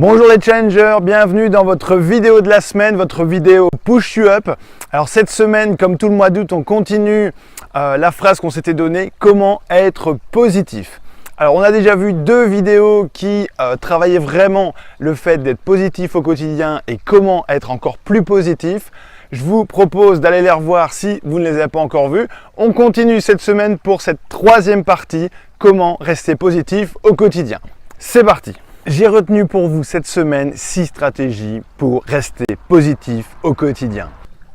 Bonjour les challengers, bienvenue dans votre vidéo de la semaine, votre vidéo Push You Up. Alors cette semaine, comme tout le mois d'août, on continue la phrase qu'on s'était donnée, comment être positif. Alors on a déjà vu deux vidéos qui travaillaient vraiment le fait d'être positif au quotidien et comment être encore plus positif. Je vous propose d'aller les revoir si vous ne les avez pas encore vues. On continue cette semaine pour cette troisième partie, comment rester positif au quotidien. C'est parti! J'ai retenu pour vous cette semaine 6 stratégies pour rester positif au quotidien.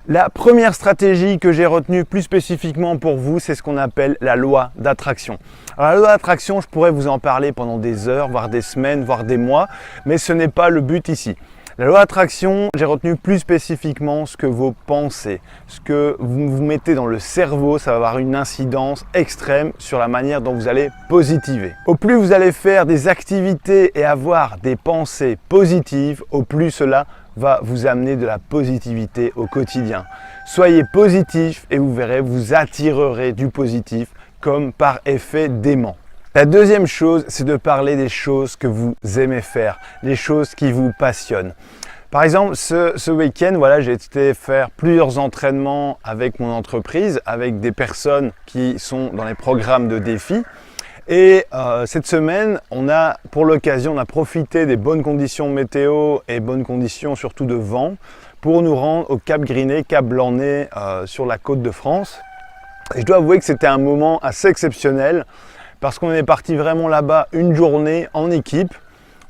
La première stratégie que j'ai retenue plus spécifiquement pour vous, c'est ce qu'on appelle la loi d'attraction. Alors la loi d'attraction, je pourrais vous en parler pendant des heures, voire des semaines, voire des mois, mais ce n'est pas le but ici. La loi d'attraction, j'ai retenu plus spécifiquement ce que vos pensées, ce que vous mettez dans le cerveau, ça va avoir une incidence extrême sur la manière dont vous allez positiver. Au plus vous allez faire des activités et avoir des pensées positives, au plus cela va vous amener de la positivité au quotidien. Soyez positif et vous verrez, vous attirerez du positif comme par effet d'aimant. La deuxième chose, c'est de parler des choses que vous aimez faire, les choses qui vous passionnent. Par exemple, ce week-end, voilà, j'ai été faire plusieurs entraînements avec mon entreprise, avec des personnes qui sont dans les programmes de défis. Et cette semaine, pour l'occasion, on a profité des bonnes conditions météo et bonnes conditions surtout de vent pour nous rendre au Cap Griné, Cap Blanc-Nez sur la côte de France. Et je dois avouer que c'était un moment assez exceptionnel parce qu'on est parti vraiment là-bas une journée en équipe.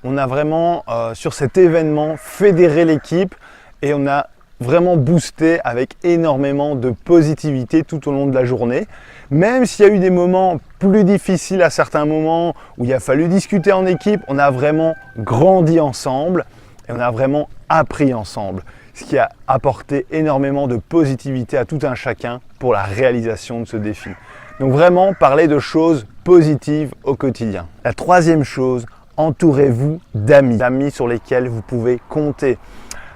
On a vraiment, sur cet événement, fédéré l'équipe et on a vraiment boosté avec énormément de positivité tout au long de la journée. Même s'il y a eu des moments plus difficiles à certains moments où il a fallu discuter en équipe, on a vraiment grandi ensemble et on a vraiment appris ensemble. Ce qui a apporté énormément de positivité à tout un chacun pour la réalisation de ce défi. Donc vraiment, parler de choses positives au quotidien. La troisième chose, entourez-vous d'amis. D'amis sur lesquels vous pouvez compter.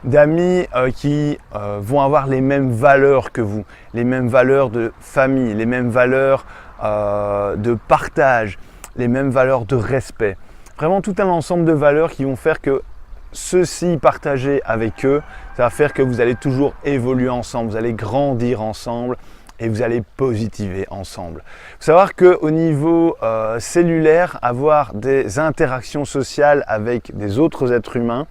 D'amis qui vont avoir les mêmes valeurs que vous, les mêmes valeurs de famille, les mêmes valeurs de partage, les mêmes valeurs de respect. Vraiment tout un ensemble de valeurs qui vont faire que ceci partagé avec eux, ça va faire que vous allez toujours évoluer ensemble, vous allez grandir ensemble et vous allez positiver ensemble. Il faut savoir qu'au niveau cellulaire, avoir des interactions sociales avec des autres êtres humains,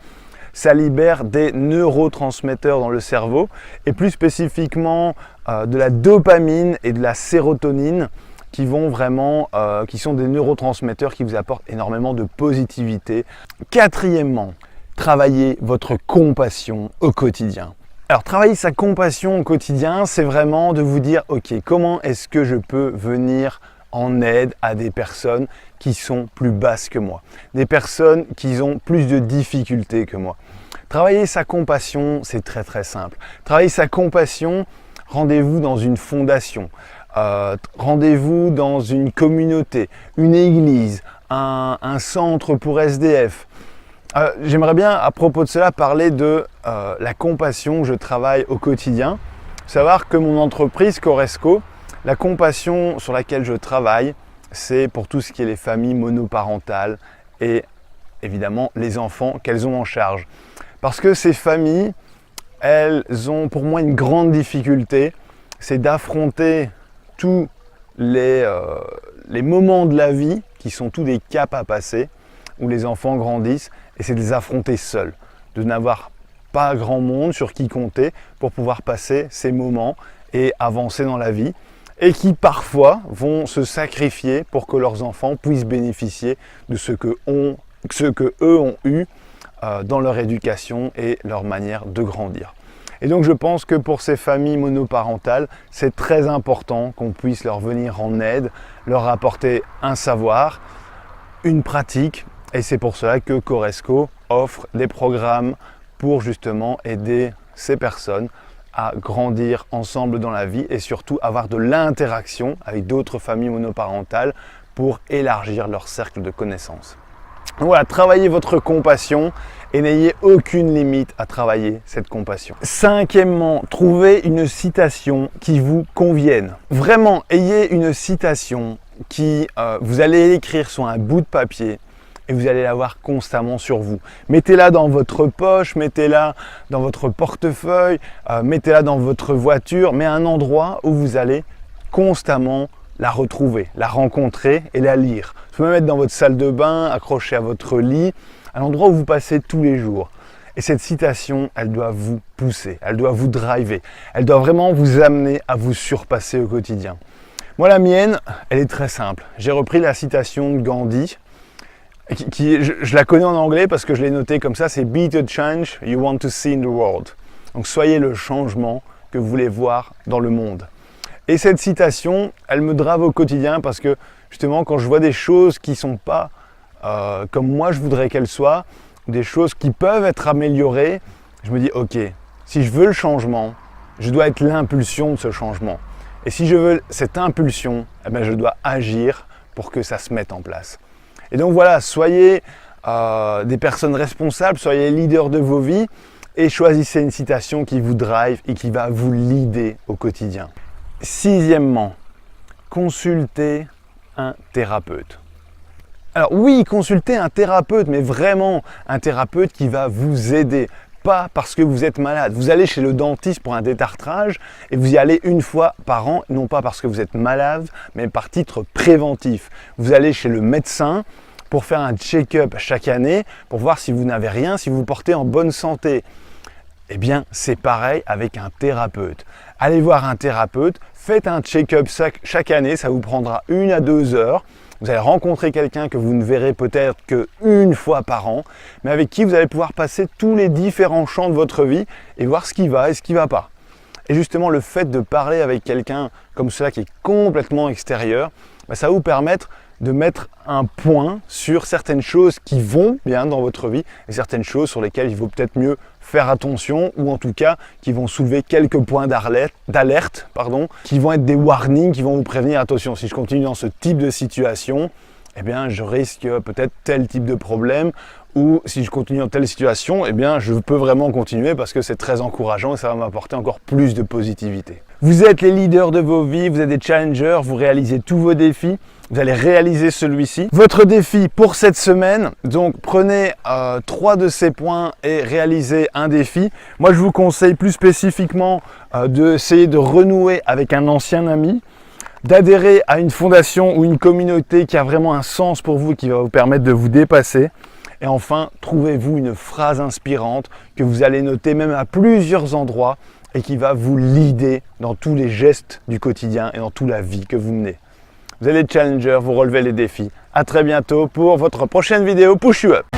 ça libère des neurotransmetteurs dans le cerveau et plus spécifiquement de la dopamine et de la sérotonine qui sont des neurotransmetteurs qui vous apportent énormément de positivité. Quatrièmement, travaillez votre compassion au quotidien. Alors travailler sa compassion au quotidien, c'est vraiment de vous dire ok, comment est-ce que je peux venir en aide à des personnes qui sont plus basses que moi, des personnes qui ont plus de difficultés que moi. Travailler sa compassion, c'est très très simple. Travailler sa compassion, rendez-vous dans une fondation, rendez-vous dans une communauté, une église, un centre pour SDF. J'aimerais bien à propos de cela parler de la compassion que je travaille au quotidien. Savoir que mon entreprise Coresco, la compassion sur laquelle je travaille, c'est pour tout ce qui est les familles monoparentales et évidemment les enfants qu'elles ont en charge. Parce que ces familles, elles ont pour moi une grande difficulté, c'est d'affronter tous les moments de la vie qui sont tous des caps à passer, où les enfants grandissent, et c'est de les affronter seuls, de n'avoir pas grand monde sur qui compter pour pouvoir passer ces moments et avancer dans la vie, et qui parfois vont se sacrifier pour que leurs enfants puissent bénéficier de ce que eux ont eu dans leur éducation et leur manière de grandir. Et donc je pense que pour ces familles monoparentales, c'est très important qu'on puisse leur venir en aide, leur apporter un savoir, une pratique, et c'est pour cela que Coresco offre des programmes pour justement aider ces personnes à grandir ensemble dans la vie et surtout avoir de l'interaction avec d'autres familles monoparentales pour élargir leur cercle de connaissances. Voilà, travaillez votre compassion et n'ayez aucune limite à travailler cette compassion. Cinquièmement, trouvez une citation qui vous convienne. Vraiment, ayez une citation qui, vous allez l'écrire sur un bout de papier et vous allez l'avoir constamment sur vous. Mettez-la dans votre poche, mettez-la dans votre portefeuille, mettez-la dans votre voiture, mais à un endroit où vous allez constamment la retrouver, la rencontrer et la lire. Vous pouvez mettre dans votre salle de bain, accroché à votre lit, à l'endroit où vous passez tous les jours. Et cette citation, elle doit vous pousser, elle doit vous driver, elle doit vraiment vous amener à vous surpasser au quotidien. Moi, la mienne, elle est très simple. J'ai repris la citation de Gandhi, je la connais en anglais parce que je l'ai notée comme ça, c'est « Be the change you want to see in the world ». Donc, soyez le changement que vous voulez voir dans le monde. Et cette citation, elle me drive au quotidien parce que, justement, quand je vois des choses qui ne sont pas comme moi je voudrais qu'elles soient, des choses qui peuvent être améliorées, je me dis ok, si je veux le changement, je dois être l'impulsion de ce changement. Et si je veux cette impulsion, eh bien, je dois agir pour que ça se mette en place. Et donc voilà, soyez des personnes responsables, soyez leaders de vos vies et choisissez une citation qui vous drive et qui va vous leader au quotidien. Sixièmement, consultez un thérapeute. Alors oui, consultez un thérapeute, mais vraiment un thérapeute qui va vous aider. Pas parce que vous êtes malade. Vous allez chez le dentiste pour un détartrage et vous y allez une fois par an, non pas parce que vous êtes malade, mais par titre préventif. Vous allez chez le médecin pour faire un check-up chaque année, pour voir si vous n'avez rien, si vous vous portez en bonne santé. Eh bien, c'est pareil avec un thérapeute. Allez voir un thérapeute, faites un check-up chaque année, ça vous prendra 1 à 2 heures. Vous allez rencontrer quelqu'un que vous ne verrez peut-être qu'une fois par an, mais avec qui vous allez pouvoir passer tous les différents champs de votre vie et voir ce qui va et ce qui ne va pas. Et justement, le fait de parler avec quelqu'un comme cela qui est complètement extérieur, ça va vous permettre de mettre un point sur certaines choses qui vont bien dans votre vie et certaines choses sur lesquelles il vaut peut-être mieux faire attention ou en tout cas qui vont soulever quelques points d'alerte, qui vont être des warnings, qui vont vous prévenir attention, si je continue dans ce type de situation, eh bien je risque peut-être tel type de problème ou si je continue dans telle situation, eh bien je peux vraiment continuer parce que c'est très encourageant et ça va m'apporter encore plus de positivité. Vous êtes les leaders de vos vies, vous êtes des challengers, vous réalisez tous vos défis. Vous allez réaliser celui-ci. Votre défi pour cette semaine, donc prenez 3 de ces points et réalisez un défi. Moi, je vous conseille plus spécifiquement d'essayer de renouer avec un ancien ami, d'adhérer à une fondation ou une communauté qui a vraiment un sens pour vous, qui va vous permettre de vous dépasser. Et enfin, trouvez-vous une phrase inspirante que vous allez noter même à plusieurs endroits et qui va vous leader dans tous les gestes du quotidien et dans toute la vie que vous menez. Vous êtes les challengers, vous relevez les défis. À très bientôt pour votre prochaine vidéo Push You Up.